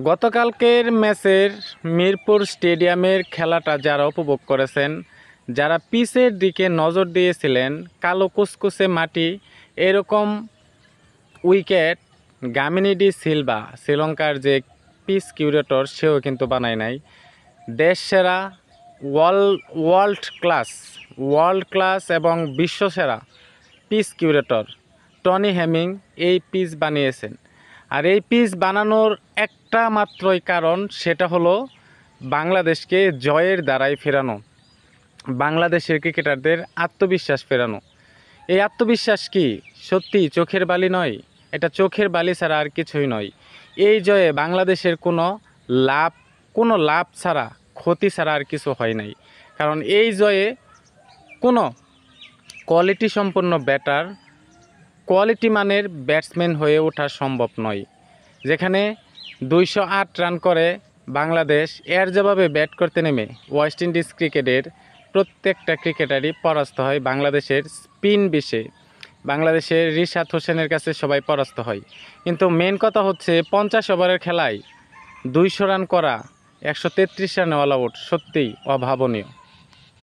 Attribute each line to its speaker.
Speaker 1: গতকালকের ম্যাচের মিরপুর স্টেডিয়ামের খেলাটা যারা উপভোগ করেছেন, যারা পিচের দিকে নজর দিয়েছিলেন, কালো কুচকুচে মাটি, এরকম উইকেট গামিনী ডি সিলভা শ্রীলঙ্কার যে পিচ কিউরেটর সেও কিন্তু বানায় নাই। দেশ সেরা ওয়ার্ল্ড ক্লাস এবং বিশ্বসেরা পিচ কিউরেটর টনি হেমিং এই পিচ বানিয়েছেন। আর এই পিচ বানানোর একটা মাত্রই কারণ, সেটা হলো বাংলাদেশকে জয়ের দ্বারাই ফেরানো, বাংলাদেশের ক্রিকেটারদের আত্মবিশ্বাস ফেরানো। এই আত্মবিশ্বাস কি সত্যি চোখের বালি নয়? এটা চোখের বালি ছাড়া আর কিছুই নয়। এই জয়ে বাংলাদেশের কোনো লাভ ছাড়া, ক্ষতি ছাড়া আর কিছু হয় নাই। কারণ এই জয়ে কোনো কোয়ালিটি সম্পন্ন ব্যাটার, কোয়ালিটি মানের ব্যাটসম্যান হয়ে ওঠা সম্ভব নয়। যেখানে 208 রান করে বাংলাদেশ, এর জবাবে ব্যাট করতে নেমে ওয়েস্ট ইন্ডিজ ক্রিকেটের প্রত্যেকটা ক্রিকেটারই পরাস্ত হয়। বাংলাদেশের স্পিন বিষে বাংলাদেশের রিশাদ হোসেনের কাছে সবাই পরাস্ত হয়। কিন্তু মেন কথা হচ্ছে 50 ওভারের খেলায় 200 রান করা, 133 রানে অল আউট, সত্যিই অভাবনীয়।